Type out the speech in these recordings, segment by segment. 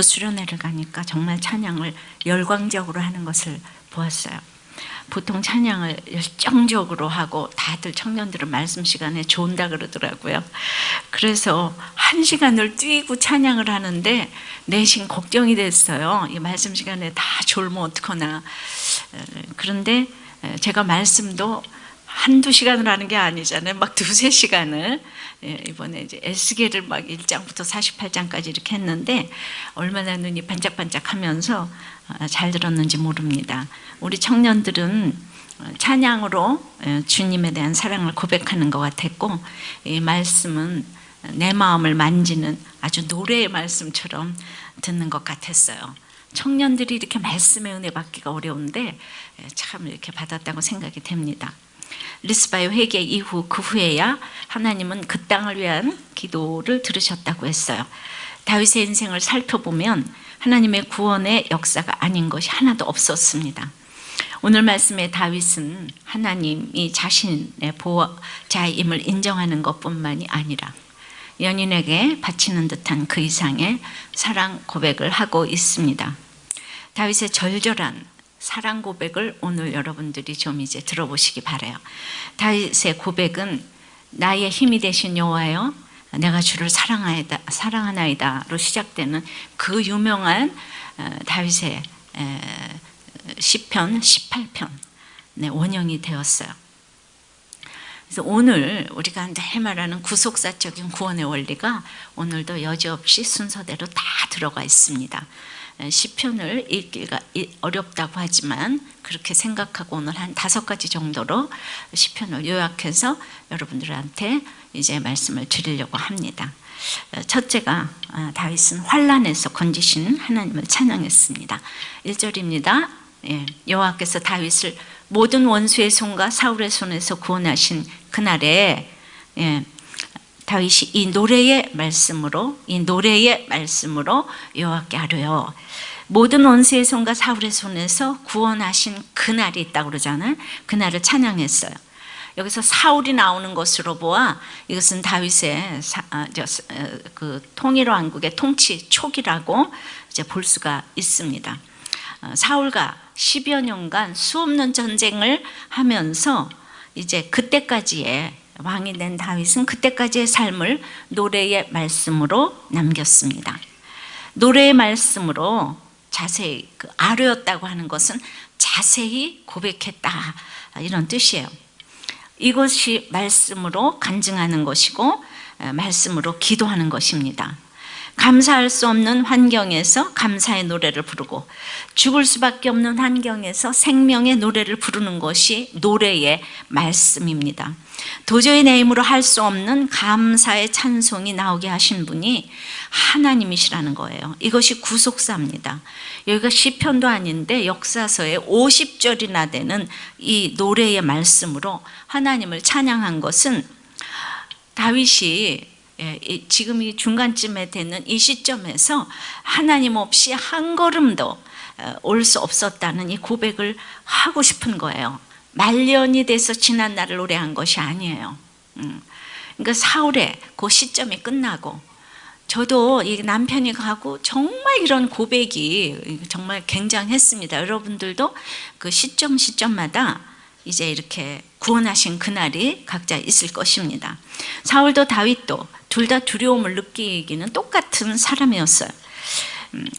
전부 수련회를 가니까 정말 찬양을 열광적으로 하는 것을 보았어요. 보통 찬양을 열정적으로 하고 다들 청년들은 말씀 시간에 좋은다 그러더라고요. 그래서 1시간을 뛰고 찬양을 하는데 내심 걱정이 됐어요. 이 말씀 시간에 다 졸면 어떡하나. 그런데 제가 말씀도 한두 시간을 하는 게 아니잖아요. 막 2-3시간을 이번에 이제 에스겔을 막 1장부터 48장까지 이렇게 했는데 얼마나 눈이 반짝반짝 하면서 잘 들었는지 모릅니다. 우리 청년들은 찬양으로 주님에 대한 사랑을 고백하는 것 같았고, 이 말씀은 내 마음을 만지는 아주 노래의 말씀처럼 듣는 것 같았어요. 청년들이 이렇게 말씀의 은혜 받기가 어려운데 참 이렇게 받았다고 생각이 됩니다. 리스바의 회개 이후 그 후에야 하나님은 그 땅을 위한 기도를 들으셨다고 했어요. 다윗의 인생을 살펴보면 하나님의 구원의 역사가 아닌 것이 하나도 없었습니다. 오늘 말씀의 다윗은 하나님이 자신의 보호자임을 인정하는 것뿐만이 아니라 연인에게 바치는 듯한 그 이상의 사랑 고백을 하고 있습니다. 다윗의 절절한 사랑 고백을 오늘 여러분들이 좀 이제 들어보시기 바라요. 다윗의 고백은 나의 힘이 되신 여호와여 내가 주를 사랑하나이다로 시작되는 그 유명한 다윗의 시편 18편 원형이 되었어요. 그래서 오늘 우리가 늘 말하는 구속사적인 구원의 원리가 오늘도 여지없이 순서대로 다 들어가 있습니다. 시편을 읽기가 어렵다고 하지만 그렇게 생각하고 오늘 한 5가지 정도로 시편을 요약해서 여러분들한테 이제 말씀을 드리려고 합니다. 첫째가 다윗은 환난에서 건지시는 하나님을 찬양했습니다. 1절입니다. 여호와께서 다윗을 모든 원수의 손과 사울의 손에서 구원하신 그날에 다윗이 이 노래의 말씀으로 여호와께 아뢰어 모든 원수의 손과 사울의 손에서 구원하신 그날이 있다고 그러잖아요. 그날을 찬양했어요. 여기서 사울이 나오는 것으로 보아 이것은 다윗의 그 통일왕국의 통치 초기라고 이제 볼 수가 있습니다. 사울과 10여 년간 수없는 전쟁을 하면서 이제 그때까지의 왕이 된 다윗은 그때까지의 삶을 노래의 말씀으로 남겼습니다. 노래의 말씀으로 자세히 아뢰었다고 하는 것은 자세히 고백했다 이런 뜻이에요. 이것이 말씀으로 간증하는 것이고 말씀으로 기도하는 것입니다. 감사할 수 없는 환경에서 감사의 노래를 부르고 죽을 수밖에 없는 환경에서 생명의 노래를 부르는 것이 노래의 말씀입니다. 도저히 내 힘으로 할 수 없는 감사의 찬송이 나오게 하신 분이 하나님이시라는 거예요. 이것이 구속사입니다. 여기가 시편도 아닌데 역사서에 50절이나 되는 이 노래의 말씀으로 하나님을 찬양한 것은 다윗이 지금 이 중간쯤에 되는 이 시점에서 하나님 없이 한 걸음도 올 수 없었다는 이 고백을 하고 싶은 거예요. 말년이 돼서 지난 날을 노래한 것이 아니에요. 그러니까 사울의 그 시점이 끝나고 저도 이 남편이 가고 정말 이런 고백이 정말 굉장했습니다. 여러분들도 그 시점마다 이제 이렇게 구원하신 그날이 각자 있을 것입니다. 사울도 다윗도 둘 다 두려움을 느끼기는 똑같은 사람이었어요.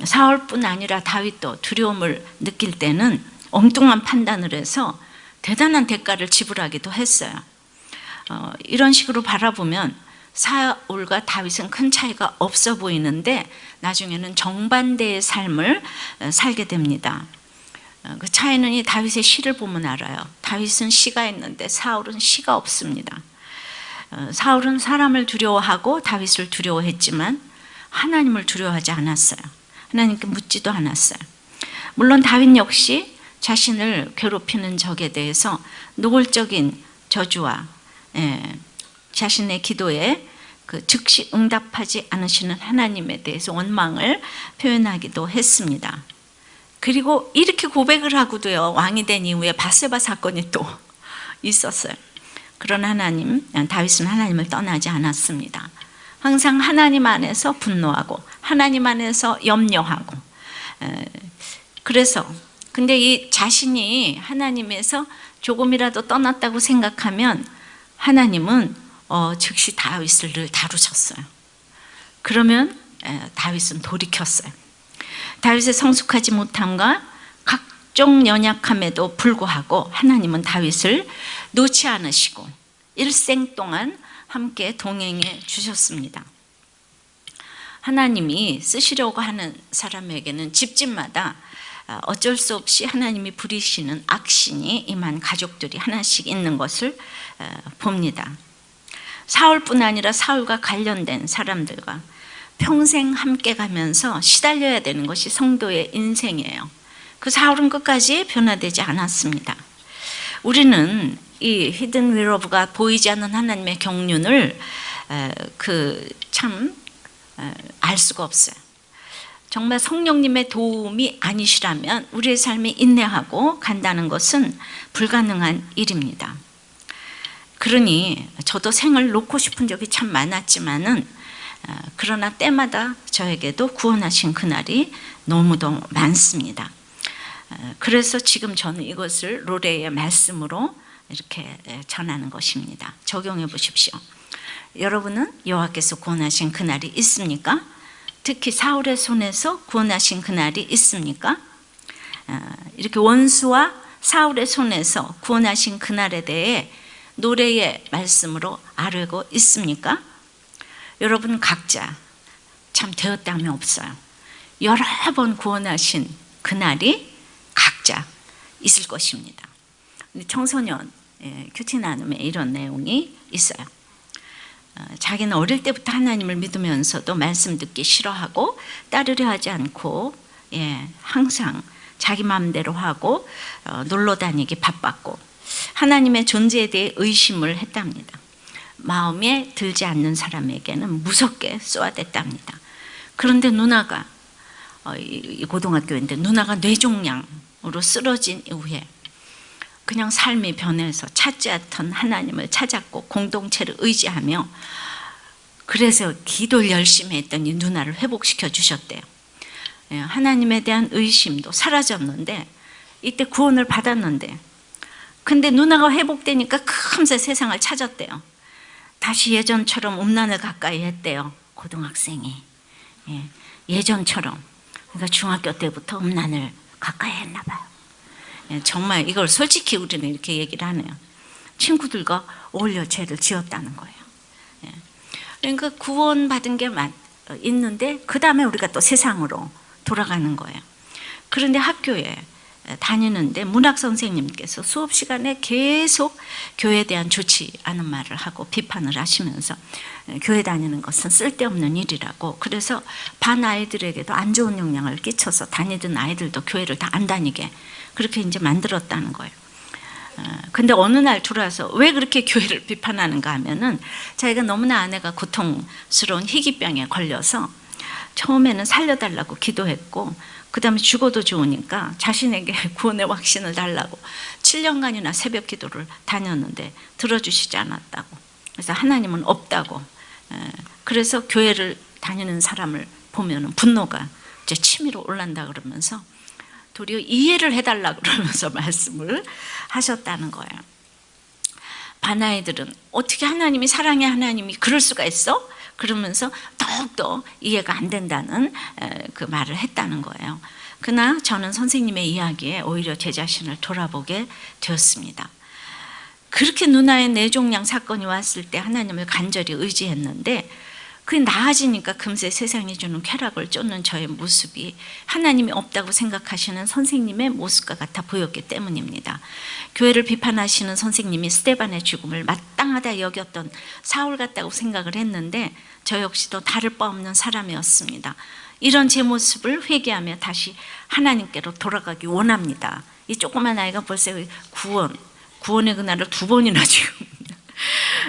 사울뿐 아니라 다윗도 두려움을 느낄 때는 엉뚱한 판단을 해서 대단한 대가를 지불하기도 했어요. 이런 식으로 바라보면 사울과 다윗은 큰 차이가 없어 보이는데 나중에는 정반대의 삶을 살게 됩니다. 그 차이는 이 다윗의 시를 보면 알아요. 다윗은 시가 있는데 사울은 시가 없습니다. 사울은 사람을 두려워하고 다윗을 두려워했지만 하나님을 두려워하지 않았어요. 하나님께 묻지도 않았어요. 물론 다윗 역시 자신을 괴롭히는 적에 대해서 노골적인 저주와 자신의 기도에 그 즉시 응답하지 않으시는 하나님에 대해서 원망을 표현하기도 했습니다. 그리고 이렇게 고백을 하고도요, 왕이 된 이후에 밧세바 사건이 또 있었어요. 그러나 다윗은 하나님을 떠나지 않았습니다. 항상 하나님 안에서 분노하고 하나님 안에서 염려하고, 그래서 근데 이 자신이 하나님에서 조금이라도 떠났다고 생각하면 하나님은 즉시 다윗을 늘 다루셨어요. 그러면 다윗은 돌이켰어요. 다윗의 성숙하지 못함과 각종 연약함에도 불구하고 하나님은 다윗을 놓지 않으시고 일생 동안 함께 동행해 주셨습니다. 하나님이 쓰시려고 하는 사람에게는 집집마다 어쩔 수 없이 하나님이 부리시는 악신이 임한 가족들이 하나씩 있는 것을 봅니다. 사울뿐 아니라 사울과 관련된 사람들과 평생 함께 가면서 시달려야 되는 것이 성도의 인생이에요. 그 사울은 끝까지 변화되지 않았습니다. 우리는 이 히든 윌러브가 보이지 않는 하나님의 경륜을 알 수가 없어요. 정말 성령님의 도움이 아니시라면 우리의 삶이 인내하고 간다는 것은 불가능한 일입니다. 그러니 저도 생을 놓고 싶은 적이 참 많았지만은 그러나 때마다 저에게도 구원하신 그날이 너무도 많습니다. 그래서 지금 저는 이것을 로레의 말씀으로 이렇게 전하는 것입니다. 적용해 보십시오. 여러분은 여호와께서 구원하신 그날이 있습니까? 특히 사울의 손에서 구원하신 그날이 있습니까? 이렇게 원수와 사울의 손에서 구원하신 그날에 대해 노래의 말씀으로 알고 있습니까? 여러분 각자 참 되었다면 없어요. 여러 번 구원하신 그날이 각자 있을 것입니다. 청소년 큐티 나눔에 이런 내용이 있어요. 자기는 어릴 때부터 하나님을 믿으면서도 말씀 듣기 싫어하고 따르려 하지 않고 항상 자기 마음대로 하고 놀러 다니기 바빴고 하나님의 존재에 대해 의심을 했답니다. 마음에 들지 않는 사람에게는 무섭게 쏘아댔답니다. 그런데 누나가 고등학교인데 누나가 뇌종양으로 쓰러진 이후에 그냥 삶이 변해서 찾지 않던 하나님을 찾았고 공동체를 의지하며 그래서 기도를 열심히 했더니 누나를 회복시켜 주셨대요. 하나님에 대한 의심도 사라졌는데 이때 구원을 받았는데 근데 누나가 회복되니까 금세 세상을 찾았대요. 다시 예전처럼 음란을 가까이 했대요. 고등학생이 예전처럼 그러니까 중학교 때부터 음란을 가까이 했나 봐요. 정말 이걸 솔직히 우리는 이렇게 얘기를 하네요. 친구들과 어울려 죄를 지었다는 거예요. 그러니까 구원받은 게 있는데 그 다음에 우리가 또 세상으로 돌아가는 거예요. 그런데 학교에 다니는데 문학 선생님께서 수업 시간에 계속 교회에 대한 좋지 않은 말을 하고 비판을 하시면서 교회 다니는 것은 쓸데없는 일이라고 그래서 반 아이들에게도 안 좋은 영향을 끼쳐서 다니던 아이들도 교회를 다 안 다니게 그렇게 이제 만들었다는 거예요. 근데 어느 날 들어와서 왜 그렇게 교회를 비판하는가 하면은 자기가 너무나 아내가 고통스러운 희귀병에 걸려서 처음에는 살려달라고 기도했고 그 다음에 죽어도 좋으니까 자신에게 구원의 확신을 달라고 7년간이나 새벽 기도를 다녔는데 들어주시지 않았다고 그래서 하나님은 없다고 그래서 교회를 다니는 사람을 보면 분노가 이제 치밀어 올란다 그러면서 도리어 이해를 해달라 그러면서 말씀을 하셨다는 거예요. 반아이들은 어떻게 하나님이 사랑의 하나님이 그럴 수가 있어? 그러면서 더욱더 이해가 안 된다는 그 말을 했다는 거예요. 그러나 저는 선생님의 이야기에 오히려 제 자신을 돌아보게 되었습니다. 그렇게 누나의 뇌종양 사건이 왔을 때 하나님을 간절히 의지했는데 그게 나아지니까 금세 세상이 주는 쾌락을 쫓는 저의 모습이 하나님이 없다고 생각하시는 선생님의 모습과 같아 보였기 때문입니다. 교회를 비판하시는 선생님이 스데반의 죽음을 마땅하다 여겼던 사울 같다고 생각을 했는데 저 역시도 다를 바 없는 사람이었습니다. 이런 제 모습을 회개하며 다시 하나님께로 돌아가기 원합니다. 이 조그만 아이가 벌써 구원의 그날을 2번이나 지금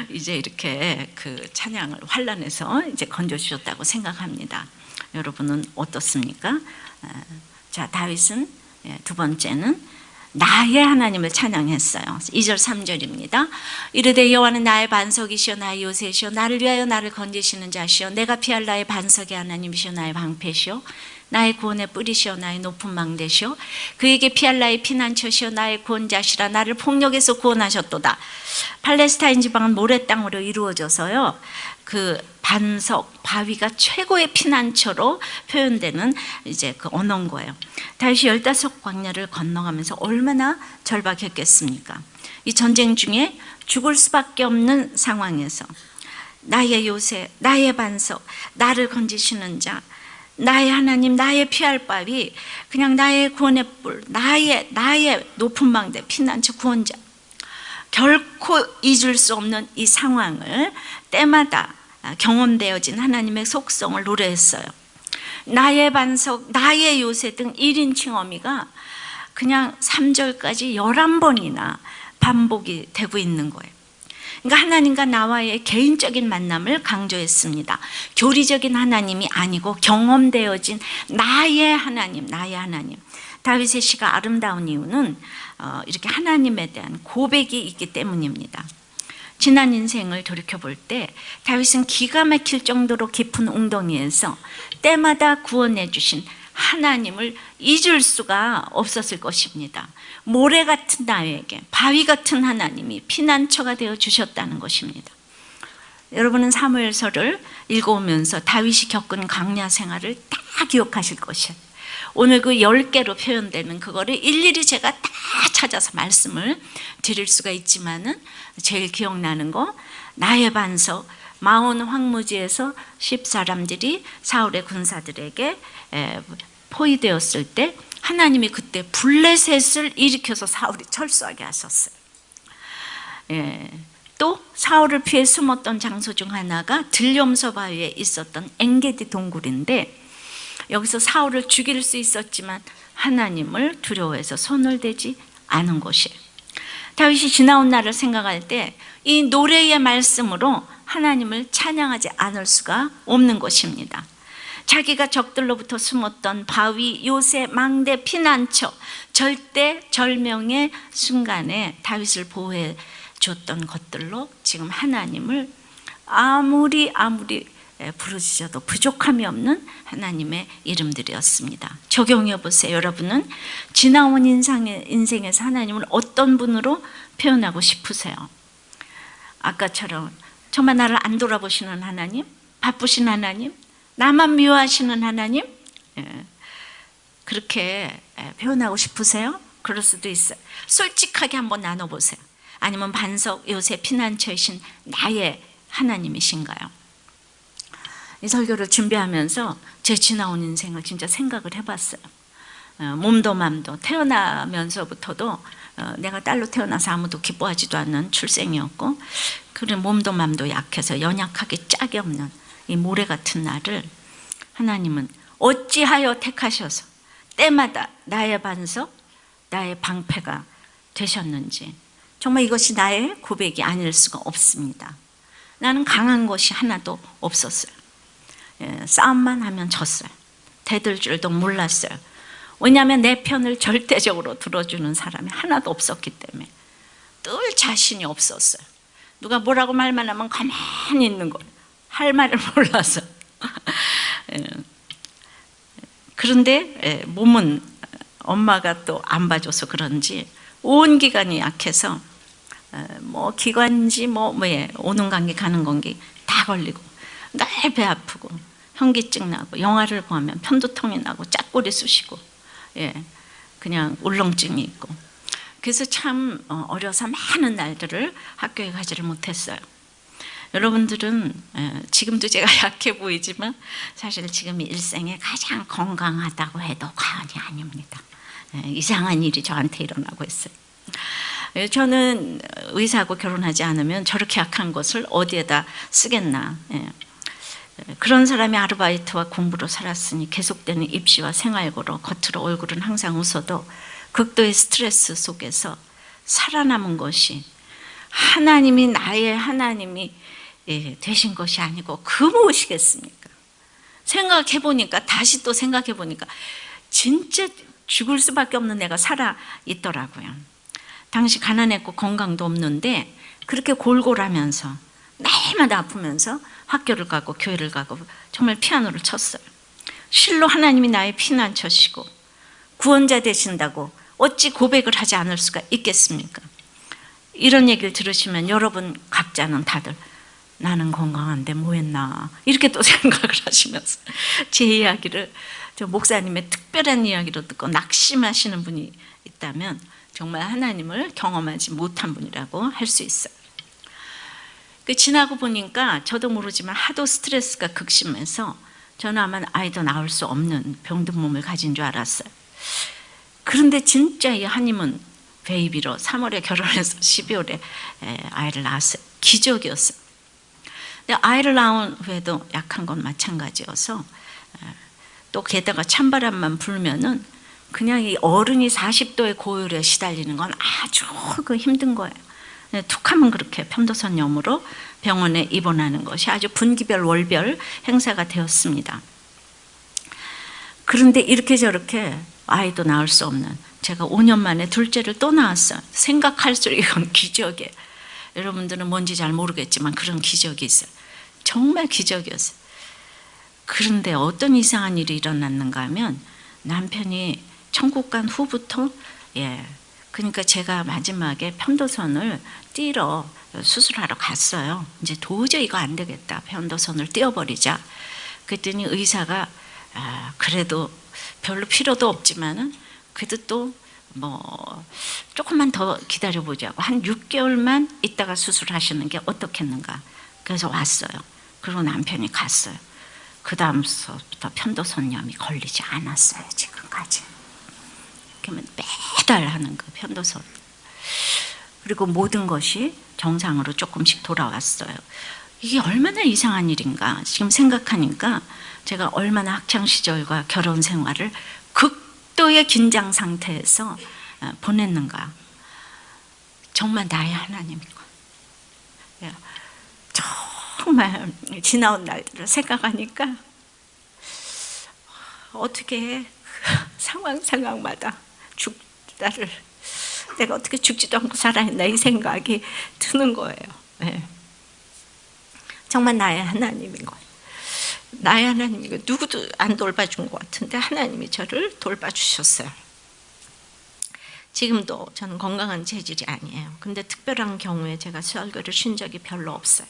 이제 이렇게 그 찬양을 환란해서 이제 건져주셨다고 생각합니다. 여러분은 어떻습니까? 자, 다윗은 두 번째는 나의 하나님을 찬양했어요. 2절 3절입니다. 이르되 여호와는 나의 반석이시오 나의 요새시오 나를 위하여 나를 건지시는 자시오 내가 피할 나의 반석의 하나님이시오 나의 방패시오 나의 구원의 뿌리시오 나의 높은 망대시오 그에게 피할 나의 피난처시오 나의 구원자시라 나를 폭력에서 구원하셨도다. 팔레스타인 지방은 모래 땅으로 이루어져서요, 그 반석, 바위가 최고의 피난처로 표현되는 이제 그 언어인 거예요. 다윗이 15광야를 건너가면서 얼마나 절박했겠습니까? 이 전쟁 중에 죽을 수밖에 없는 상황에서 나의 요새, 나의 반석, 나를 건지시는 자, 나의 하나님, 나의 피할 바위, 그냥 나의 구원의 뿔, 나의 높은 망대, 피난처, 구원자, 결코 잊을 수 없는 이 상황을 때마다 경험되어진 하나님의 속성을 노래했어요. 나의 반석, 나의 요새 등 1인칭 어미가 그냥 3절까지 11번이나 반복이 되고 있는 거예요. 그러니까 하나님과 나와의 개인적인 만남을 강조했습니다. 교리적인 하나님이 아니고 경험되어진 나의 하나님, 나의 하나님. 다윗의 시가 아름다운 이유는 이렇게 하나님에 대한 고백이 있기 때문입니다. 지난 인생을 돌이켜볼 때 다윗은 기가 막힐 정도로 깊은 웅덩이에서 때마다 구원해 주신 하나님을 잊을 수가 없었을 것입니다. 모래 같은 나에게 바위 같은 하나님이 피난처가 되어 주셨다는 것입니다. 여러분은 사무엘서를 읽어오면서 다윗이 겪은 광야 생활을 다 기억하실 것이에요. 오늘 그 10개로 표현되는 그거를 일일이 제가 다 찾아서 말씀을 드릴 수가 있지만은 제일 기억나는 거, 나의 반석, 마온 황무지에서 10사람들이 사울의 군사들에게 포위되었을 때 하나님이 그때 블레셋을 일으켜서 사울이 철수하게 하셨어요. 또 사울을 피해 숨었던 장소 중 하나가 들염소 바위에 있었던 엔게디 동굴인데 여기서 사울을 죽일 수 있었지만 하나님을 두려워해서 손을 대지 않은 곳이에요. 다윗이 지나온 날을 생각할 때 이 노래의 말씀으로 하나님을 찬양하지 않을 수가 없는 것입니다. 자기가 적들로부터 숨었던 바위, 요새, 망대, 피난처, 절대 절명의 순간에 다윗을 보호해 줬던 것들로 지금 하나님을 아무리 부르짖어도 부족함이 없는 하나님의 이름들이었습니다. 적용해 보세요. 여러분은 지나온 인생에서 하나님을 어떤 분으로 표현하고 싶으세요? 아까처럼 정말 나를 안 돌아보시는 하나님? 바쁘신 하나님? 나만 미워하시는 하나님? 그렇게 표현하고 싶으세요? 그럴 수도 있어요. 솔직하게 한번 나눠보세요. 아니면 반석, 요새, 피난처이신 나의 하나님이신가요? 이 설교를 준비하면서 제 지나온 인생을 진짜 생각을 해봤어요. 몸도 맘도 태어나면서부터도 내가 딸로 태어나서 아무도 기뻐하지도 않는 출생이었고, 그래 몸도 맘도 약해서 연약하게 짝이 없는 이 모래 같은 나를 하나님은 어찌하여 택하셔서 때마다 나의 반석, 나의 방패가 되셨는지, 정말 이것이 나의 고백이 아닐 수가 없습니다. 나는 강한 것이 하나도 없었어요. 싸움만 하면 졌어요. 대들 줄도 몰랐어요. 왜냐하면 내 편을 절대적으로 들어주는 사람이 하나도 없었기 때문에 늘 자신이 없었어요. 누가 뭐라고 말만 하면 가만히 있는 거예요. 할 말을 몰라서. 그런데 몸은 엄마가 또 안 봐줘서 그런지 온 기관이 약해서 뭐 기관지 오는 감기 가는 감기 다 걸리고 늘 배 아프고 현기증 나고 영화를 보면 편두통이 나고 짝골이 쑤시고 그냥 울렁증이 있고, 그래서 참 어려서 많은 날들을 학교에 가지를 못했어요. 여러분들은 지금도 제가 약해 보이지만 사실 지금이 일생에 가장 건강하다고 해도 과언이 아닙니다. 이상한 일이 저한테 일어나고 있어요. 저는 의사하고 결혼하지 않으면 저렇게 약한 것을 어디에다 쓰겠나. 그런 사람이 아르바이트와 공부로 살았으니 계속되는 입시와 생활고로 겉으로 얼굴은 항상 웃어도 극도의 스트레스 속에서 살아남은 것이 하나님이 나의 하나님이 되신 것이 아니고 그 무엇이겠습니까? 생각해보니까, 다시 또 생각해보니까 진짜 죽을 수밖에 없는 애가 살아 있더라고요. 당시 가난했고 건강도 없는데 그렇게 골골하면서 매일마다 아프면서 학교를 가고 교회를 가고 정말 피아노를 쳤어요. 실로 하나님이 나의 피난처시고 구원자 되신다고 어찌 고백을 하지 않을 수가 있겠습니까? 이런 얘기를 들으시면 여러분 각자는 다들 나는 건강한데 뭐 했나 이렇게 또 생각을 하시면서 제 이야기를 저 목사님의 특별한 이야기로 듣고 낙심하시는 분이 있다면 정말 하나님을 경험하지 못한 분이라고 할 수 있어요. 지나고 보니까 저도 모르지만 하도 스트레스가 극심해서 저는 아마 아이도 낳을 수 없는 병든 몸을 가진 줄 알았어요. 그런데 진짜 이 하님은 베이비로 3월에 결혼해서 12월에 아이를 낳았어요. 기적이었어요. 근데 아이를 낳은 후에도 약한 건 마찬가지여서 또 게다가 찬바람만 불면은 그냥 이 어른이 40도의 고열에 시달리는 건 아주 힘든 거예요. 툭하면 그렇게 편도선염으로 병원에 입원하는 것이 아주 분기별 월별 행사가 되었습니다. 그런데 이렇게 저렇게 아이도 낳을 수 없는 제가 5년 만에 둘째를 또 낳았어요. 생각할수록 이건 기적이에요. 여러분들은 뭔지 잘 모르겠지만 그런 기적이 있어요. 정말 기적이었어요. 그런데 어떤 이상한 일이 일어났는가 하면 남편이 천국 간 후부터 그러니까 제가 마지막에 편도선을 띄러 수술하러 갔어요. 이제 도저히 이거 안 되겠다. 편도선을 띄어버리자. 그랬더니 의사가 그래도 별로 필요도 없지만은 그래도 또 뭐 조금만 더 기다려보자고 한 6개월만 있다가 수술하시는 게 어떻겠는가. 그래서 왔어요. 그리고 남편이 갔어요. 그 다음부터 편도선염이 걸리지 않았어요. 지금까지. 그러면 매달 하는 그 편도선. 그리고 모든 것이 정상으로 조금씩 돌아왔어요. 이게 얼마나 이상한 일인가. 지금 생각하니까 제가 얼마나 학창시절과 결혼 생활을 극도의 긴장 상태에서 보냈는가. 정말 나의 하나님인 거. 정말 지나온 날들을 생각하니까 어떻게 상황마다 나를 내가 어떻게 죽지도 않고 살아있나 이 생각이 드는 거예요. 정말 나의 하나님인 거예요. 나의 하나님이고 누구도 안 돌봐준 것 같은데 하나님이 저를 돌봐주셨어요. 지금도 저는 건강한 체질이 아니에요. 근데 특별한 경우에 제가 설교를 쉰 적이 별로 없어요.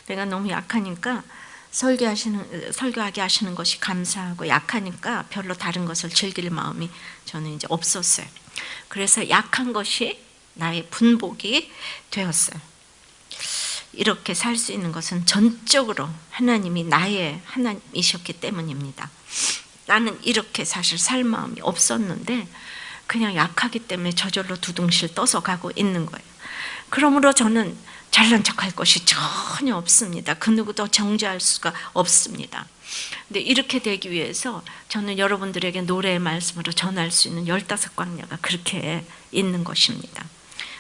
내가 너무 약하니까 설교하게 하시는 것이 감사하고 약하니까 별로 다른 것을 즐길 마음이 저는 이제 없었어요. 그래서 약한 것이 나의 분복이 되었어요. 이렇게 살 수 있는 것은 전적으로 하나님이 나의 하나님이셨기 때문입니다. 나는 이렇게 사실 살 마음이 없었는데 그냥 약하기 때문에 저절로 두둥실 떠서 가고 있는 거예요. 그러므로 저는 잘난 척할 것이 전혀 없습니다. 그 누구도 정죄할 수가 없습니다. 근데 이렇게 되기 위해서 저는 여러분들에게 노래의 말씀으로 전할 수 있는 15광야가 그렇게 있는 것입니다.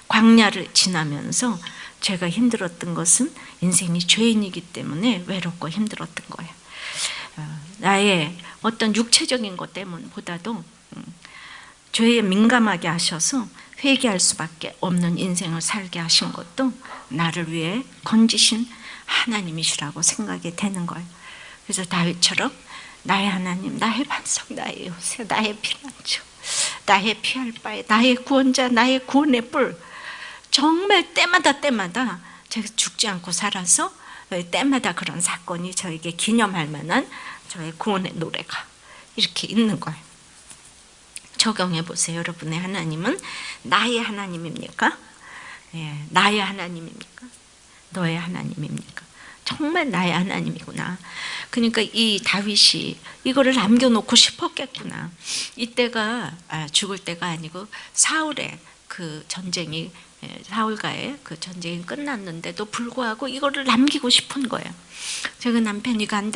광야를 지나면서 제가 힘들었던 것은 인생이 죄인이기 때문에 외롭고 힘들었던 거예요. 나의 어떤 육체적인 것 때문보다도 죄에 민감하게 하셔서 회개할 수밖에 없는 인생을 살게 하신 것도 나를 위해 건지신 하나님이시라고 생각이 되는 거예요. 그래서 다윗처럼 나의 하나님, 나의 반석, 나의 요새, 나의 피난처, 나의 피할 바에, 나의 구원자, 나의 구원의 뿔, 정말 때마다 제가 죽지 않고 살아서 때마다 그런 사건이 저에게 기념할 만한 저의 구원의 노래가 이렇게 있는 거예요. 적용해 보세요. 여러분의 하나님은 나의 하나님입니까? 나의 하나님입니까? 너의 하나님입니까? 정말 나의 하나님이구나. 그러니까 이 다윗이 이거를 남겨놓고 싶었겠구나. 이때가 죽을 때가 아니고 사울의 그 전쟁이 사울과의 그 전쟁이 끝났는데도 불구하고 이거를 남기고 싶은 거예요. 제가 남편이 간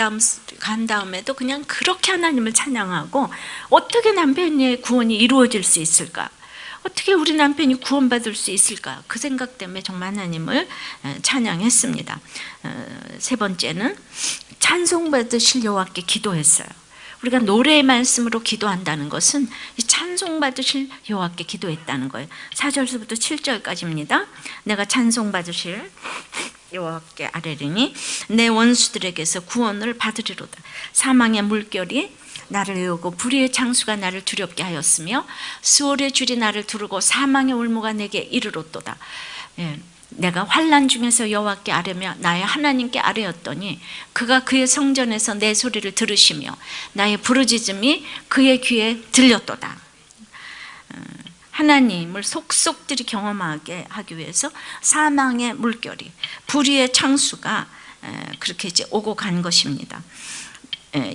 다음에도 그냥 그렇게 하나님을 찬양하고 어떻게 남편의 구원이 이루어질 수 있을까? 어떻게 우리 남편이 구원받을 수 있을까? 그 생각 때문에 정말 하나님을 찬양했습니다. 세 번째는 찬송받으실 여호와께 기도했어요. 우리가 노래의 말씀으로 기도한다는 것은 찬송받으실 여호와께 기도했다는 거예요. 4절부터 7절까지입니다. 내가 찬송받으실 여호와께 아뢰리니 내 원수들에게서 구원을 받으리로다. 사망의 물결이 나를 외우고 불의의 창수가 나를 두렵게 하였으며 수월의 줄이 나를 두르고 사망의 올무가 내게 이르렀도다. 내가 환난 중에서 여호와께 아뢰며 나의 하나님께 아뢰었더니 그가 그의 성전에서 내 소리를 들으시며 나의 부르짖음이 그의 귀에 들렸도다. 하나님을 속속들이 경험하게 하기 위해서 사망의 물결이 불의의 창수가 그렇게 이제 오고 간 것입니다.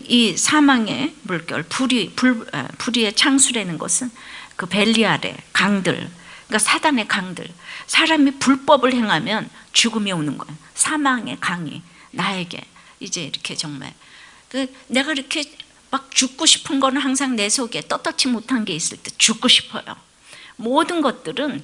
이 사망의 물결, 불의의 창수라는 것은 그 벨리알의 강들, 그러니까 사단의 강들, 사람이 불법을 행하면 죽음이 오는 거예요. 사망의 강이 나에게 이제 이렇게 정말 내가 이렇게 막 죽고 싶은 거는 항상 내 속에 떳떳지 못한 게 있을 때 죽고 싶어요. 모든 것들은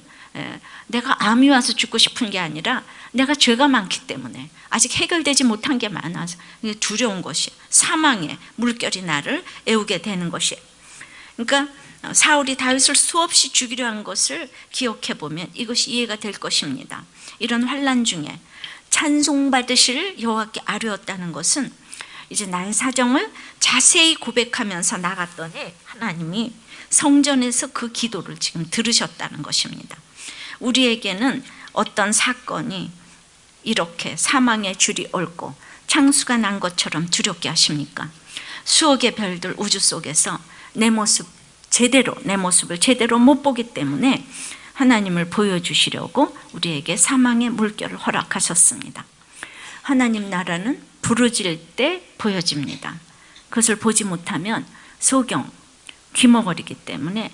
내가 암이 와서 죽고 싶은 게 아니라 내가 죄가 많기 때문에 아직 해결되지 못한 게 많아서 두려운 것이 사망의 물결이 나를 애우게 되는 것이에요. 그러니까 사울이 다윗을 수없이 죽이려 한 것을 기억해 보면 이것이 이해가 될 것입니다. 이런 환난 중에 찬송받으실 여호와께 아뢰었다는 것은 이제 나의 사정을 자세히 고백하면서 나갔더니 하나님이 성전에서 그 기도를 지금 들으셨다는 것입니다. 우리에게는 어떤 사건이 이렇게 사망의 줄이 얽고 창수가 난 것처럼 두렵게 하십니까? 수억의 별들 우주 속에서 내 모습을 제대로 못 보기 때문에 하나님을 보여주시려고 우리에게 사망의 물결을 허락하셨습니다. 하나님 나라는 부르질 때 보여집니다. 그것을 보지 못하면 소경, 귀머거리기 때문에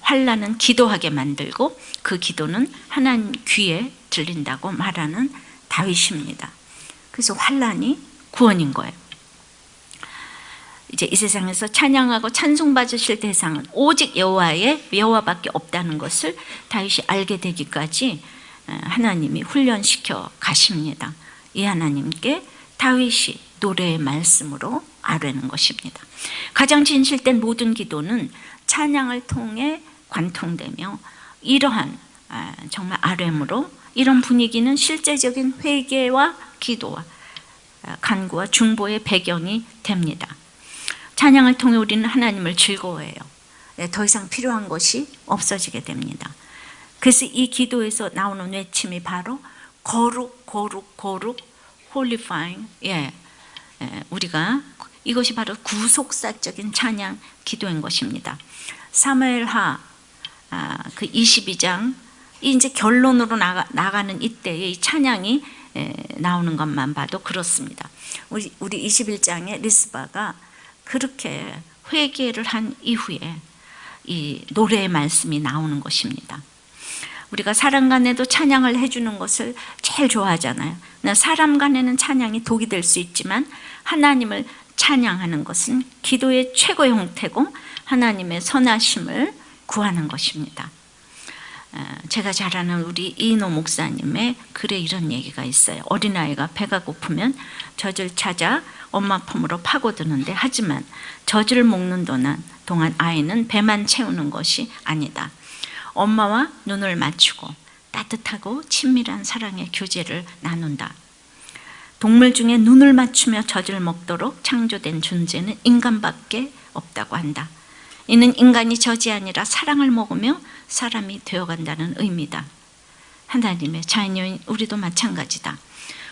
환난은 기도하게 만들고 그 기도는 하나님 귀에 들린다고 말하는 다윗입니다. 그래서 환난이 구원인 거예요. 이제 이 세상에서 찬양하고 찬송받으실 대상은 오직 여호와밖에 없다는 것을 다윗이 알게 되기까지 하나님이 훈련시켜 가십니다. 이 하나님께 다윗이 노래의 말씀으로 아뢰는 것입니다. 가장 진실된 모든 기도는 찬양을 통해 관통되며 이러한 정말 아뢰므로 이런 분위기는 실제적인 회개와 기도와 간구와 중보의 배경이 됩니다. 찬양을 통해 우리는 하나님을 즐거워해요. 더 이상 필요한 것이 없어지게 됩니다. 그래서 이 기도에서 나오는 외침이 바로 거룩, 거룩, 거룩, 홀리파잉. 우리가 이것이 바로 구속사적인 찬양 기도인 것입니다. 사무엘하 그 22장 이제 결론으로 나가는 이때의 이 찬양이 나오는 것만 봐도 그렇습니다. 우리 21장에 리스바가 그렇게 회개를 한 이후에 이 노래의 말씀이 나오는 것입니다. 우리가 사람 간에도 찬양을 해주는 것을 제일 좋아하잖아요. 사람 간에는 찬양이 독이 될 수 있지만 하나님을 찬양하는 것은 기도의 최고 형태고 하나님의 선하심을 구하는 것입니다. 제가 잘 아는 우리 이인호 목사님의 글에 이런 얘기가 있어요. 어린아이가 배가 고프면 젖을 찾아 엄마 품으로 파고드는데 하지만 젖을 먹는 동안 아이는 배만 채우는 것이 아니다. 엄마와 눈을 맞추고 따뜻하고 친밀한 사랑의 교제를 나눈다. 동물 중에 눈을 맞추며 젖을 먹도록 창조된 존재는 인간밖에 없다고 한다. 이는 인간이 젖이 아니라 사랑을 먹으며 사람이 되어간다는 의미다. 하나님의 자녀인 우리도 마찬가지다.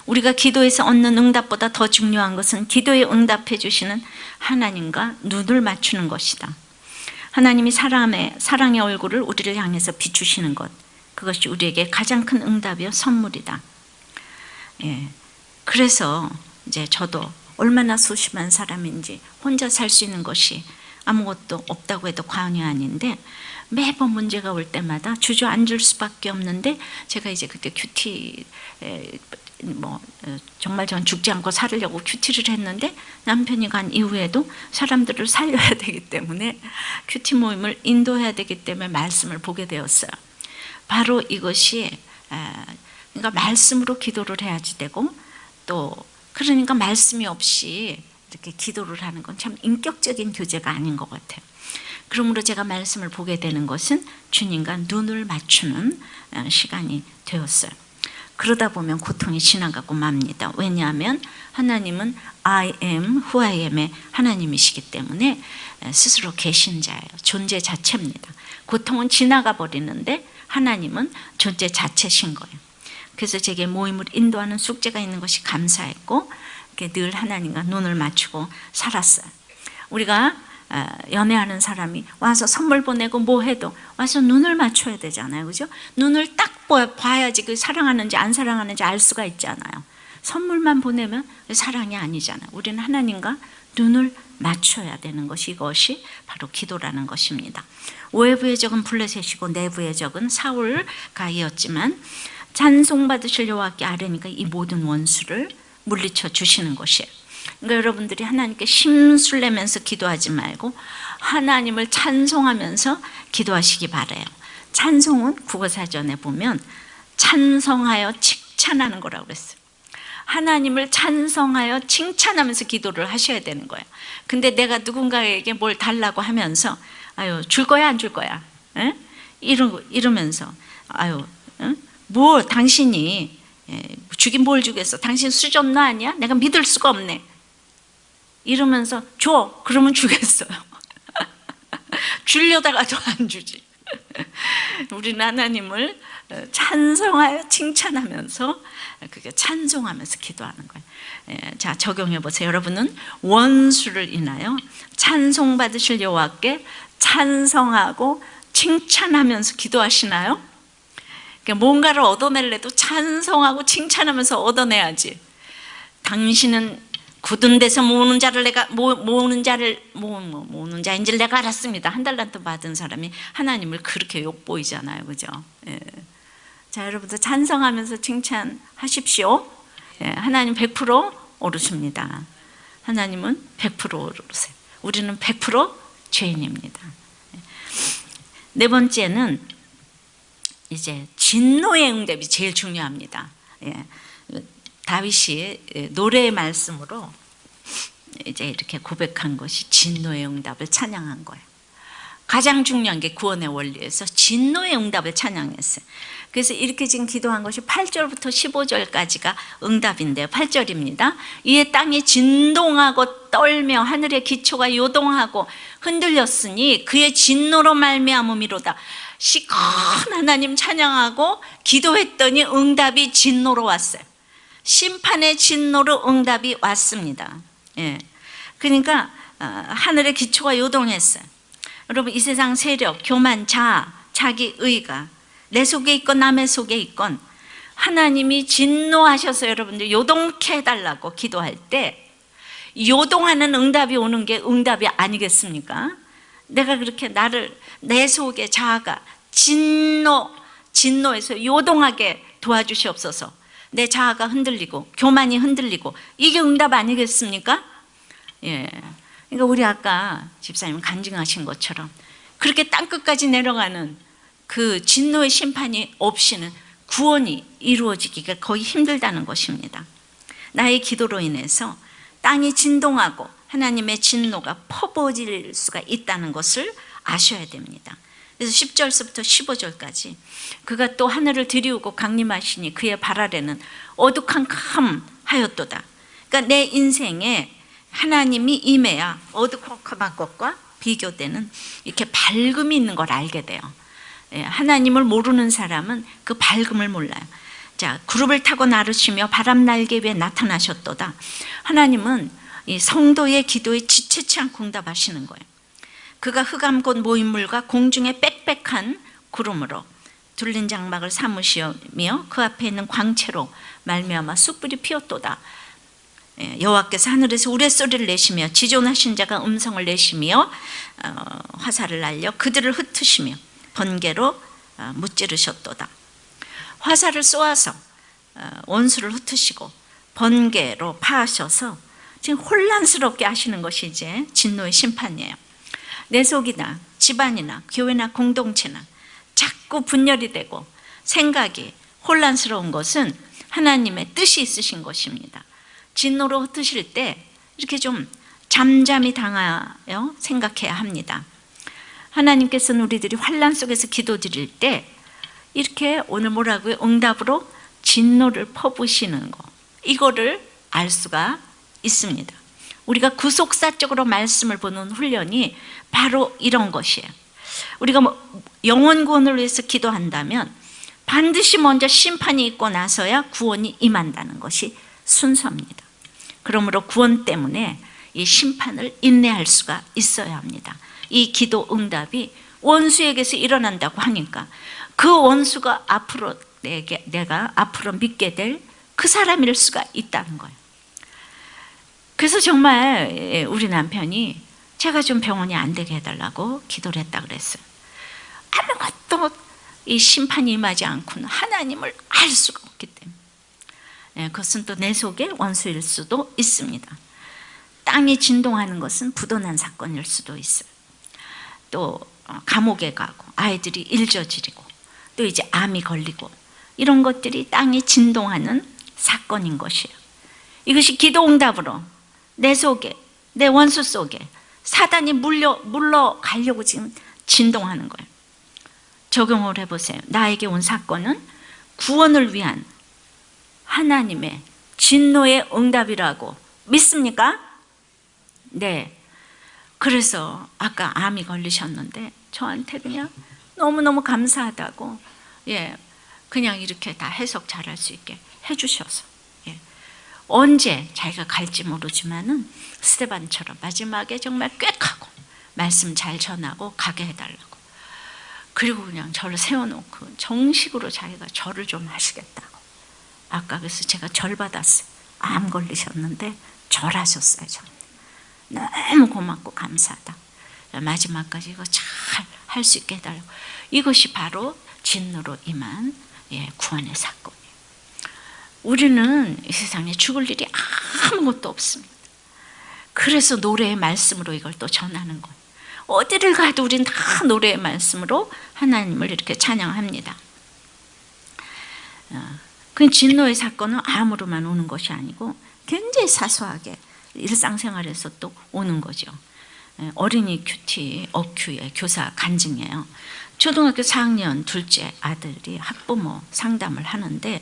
우리가 기도에서 얻는 응답보다 더 중요한 것은 기도에 응답해 주시는 하나님과 눈을 맞추는 것이다. 하나님이 사랑의 얼굴을 우리를 향해서 비추시는 것, 그것이 우리에게 가장 큰 응답이요 선물이다. 그래서 이제 저도 얼마나 소심한 사람인지 혼자 살 수 있는 것이 아무것도 없다고 해도 과언이 아닌데 매번 문제가 올 때마다 주저앉을 수밖에 없는데 제가 이제 그때 큐티 정말 전 죽지 않고 살으려고 큐티를 했는데 남편이 간 이후에도 사람들을 살려야 되기 때문에 큐티 모임을 인도해야 되기 때문에 말씀을 보게 되었어요. 바로 이것이 그러니까 말씀으로 기도를 해야지 되고 또 그러니까 말씀이 없이 이렇게 기도를 하는 건 참 인격적인 교제가 아닌 것 같아요. 그러므로 제가 말씀을 보게 되는 것은 주님과 눈을 맞추는 시간이 되었어요. 그러다 보면 고통이 지나가고 맙니다. 왜냐하면 하나님은 I am who I am의 하나님이시기 때문에 스스로 계신 자예요. 존재 자체입니다. 고통은 지나가 버리는데 하나님은 존재 자체신 거예요. 그래서 제게 모임을 인도하는 숙제가 있는 것이 감사했고 늘 하나님과 눈을 맞추고 살았어요. 우리가 연애하는 사람이 와서 선물 보내고 뭐 해도 와서 눈을 맞춰야 되잖아요. 그죠? 눈을 딱 봐야지 그 사랑하는지 안 사랑하는지 알 수가 있잖아요. 선물만 보내면 사랑이 아니잖아요. 우리는 하나님과 눈을 맞춰야 되는 것이 이것이 바로 기도라는 것입니다. 외부의 적은 블레셋이고 내부의 적은 사울가이었지만 찬송받으실 여호와께 아뢰니까 이 모든 원수를 물리쳐 주시는 것이에요. 그러니까 여러분들이 하나님께 심술 내면서 기도하지 말고 하나님을 찬송하면서 기도하시기 바라요. 찬송은 국어사전에 보면 찬성하여 칭찬하는 거라고 그랬어요. 하나님을 찬성하여 칭찬하면서 기도를 하셔야 되는 거예요. 근데 내가 누군가에게 뭘 달라고 하면서 아유 줄 거야 안 줄 거야? 에? 이러면서 아유 뭐 당신이 주긴 뭘 주겠어? 당신 수전너 아니야? 내가 믿을 수가 없네. 이러면서 줘. 그러면 주겠어요. 주려다가도 안 주지. 우리는 하나님을 찬성하여 칭찬하면서 그게 찬송하면서 기도하는 거예요. 자, 적용해 보세요. 여러분은 원수를 인하여 찬송받으실 여호와께 찬성하고 칭찬하면서 기도하시나요? 그러니까 뭔가를 얻어내려도 찬송하고 칭찬하면서 얻어내야지. 당신은 굳은 데서 모으는 자를 내가 모으는 자인지를 내가 알았습니다. 한 달란트 받은 사람이 하나님을 그렇게 욕보이잖아요, 그죠? 예. 자, 여러분들 찬성하면서 칭찬하십시오. 예. 하나님 100% 오르십니다. 하나님은 100% 오르세요. 우리는 100% 죄인입니다. 예. 네 번째는 이제 진노의 응답이 제일 중요합니다. 예. 다윗이 노래의 말씀으로 이제 이렇게 고백한 것이 진노의 응답을 찬양한 거예요. 가장 중요한 게 구원의 원리에서 진노의 응답을 찬양했어요. 그래서 이렇게 지금 기도한 것이 8절부터 15절까지가 응답인데요. 8절입니다. 이에 땅이 진동하고 떨며 하늘의 기초가 요동하고 흔들렸으니 그의 진노로 말미암음이로다. 시큰 하나님 찬양하고 기도했더니 응답이 진노로 왔어요. 심판의 진노로 응답이 왔습니다. 예. 그러니까 하늘의 기초가 요동했어요. 여러분 이 세상 세력, 교만, 자기 의가 내 속에 있건 남의 속에 있건 하나님이 진노하셔서 여러분들 요동케 해달라고 기도할 때 요동하는 응답이 오는 게 응답이 아니겠습니까? 내가 그렇게 내 속에 자아가 진노에서 요동하게 도와주시옵소서. 내 자아가 흔들리고 교만이 흔들리고 이게 응답 아니겠습니까? 예. 그러니까 우리 아까 집사님 간증하신 것처럼 그렇게 땅끝까지 내려가는 그 진노의 심판이 없이는 구원이 이루어지기가 거의 힘들다는 것입니다. 나의 기도로 인해서 땅이 진동하고 하나님의 진노가 퍼부어질 수가 있다는 것을 아셔야 됩니다. 그래서 10절부터 15절까지 그가 또 하늘을 들이우고 강림하시니 그의 발 아래는 어두컴컴하였도다. 그러니까 내 인생에 하나님이 임해야 어두컴컴한 것과 비교되는 이렇게 밝음이 있는 걸 알게 돼요. 하나님을 모르는 사람은 그 밝음을 몰라요. 자, 구름을 타고 나르시며 바람 날개 위에 나타나셨도다. 하나님은 이 성도의 기도에 지체치 않고 응답하시는 거예요. 그가 흑암곧 모인물과 공중에 빽빽한 구름으로 둘린 장막을 삼으시며 그 앞에 있는 광채로 말미암아 숯불이 피었도다. 여호와께서 하늘에서 우레소리를 내시며 지존하신 자가 음성을 내시며 화살을 날려 그들을 흩으시며 번개로 무찌르셨도다. 화살을 쏘아서 원수를 흩으시고 번개로 파하셔서 지금 혼란스럽게 하시는 것이 이제 진노의 심판이에요. 내 속이나 집안이나 교회나 공동체나 자꾸 분열이 되고 생각이 혼란스러운 것은 하나님의 뜻이 있으신 것입니다. 진노로 흩으실 때 이렇게 좀 잠잠히 당하여 생각해야 합니다. 하나님께서는 우리들이 환난 속에서 기도드릴 때 이렇게 오늘 뭐라고요? 응답으로 진노를 퍼부으시는 거, 이거를 알 수가 있습니다. 우리가 구속사적으로 말씀을 보는 훈련이 바로 이런 것이에요. 우리가 영혼 구원을 위해서 기도한다면 반드시 먼저 심판이 있고 나서야 구원이 임한다는 것이 순서입니다. 그러므로 구원 때문에 이 심판을 인내할 수가 있어야 합니다. 이 기도 응답이 원수에게서 일어난다고 하니까 그 원수가 앞으로 내가 앞으로 믿게 될 그 사람일 수가 있다는 거예요. 그래서 정말 우리 남편이 제가 좀 병원이 안 되게 해달라고 기도를 했다 그랬어요. 아무것도 이 심판이 임하지 않고는 하나님을 알 수가 없기 때문에. 그것은 또 내 속의 원수일 수도 있습니다. 땅이 진동하는 것은 부도난 사건일 수도 있어요. 또 감옥에 가고 아이들이 일저지르고 또 이제 암이 걸리고 이런 것들이 땅이 진동하는 사건인 것이에요. 이것이 기도 응답으로 내 속에, 내 원수 속에 사단이 물러가려고 지금 진동하는 거예요. 적용을 해보세요. 나에게 온 사건은 구원을 위한 하나님의 진노의 응답이라고 믿습니까? 네. 그래서 아까 암이 걸리셨는데 저한테 그냥 너무너무 감사하다고, 그냥 이렇게 다 해석 잘할 수 있게 해주셔서, 언제 자기가 갈지 모르지만은 스데반처럼 마지막에 정말 꽥하고 말씀 잘 전하고 가게 해달라고, 그리고 그냥 저를 세워놓고 정식으로 자기가 절을 좀 하시겠다고. 아까 그래서 제가 절 받았어요. 암 걸리셨는데 절하셨어요. 저는 너무 고맙고 감사하다. 마지막까지 이거 잘 할 수 있게 해달라고. 이것이 바로 진노로 임한 구원의 사건이에요. 우리는 이 세상에 죽을 일이 아무것도 없습니다. 그래서 노래의 말씀으로 이걸 또 전하는 거예요. 어디를 가도 우리는 다 노래의 말씀으로 하나님을 이렇게 찬양합니다. 그 진노의 사건은 암으로만 오는 것이 아니고 굉장히 사소하게 일상생활에서 또 오는 거죠. 어린이 큐티, 어큐의 교사 간증이에요. 초등학교 4학년 둘째 아들이 학부모 상담을 하는데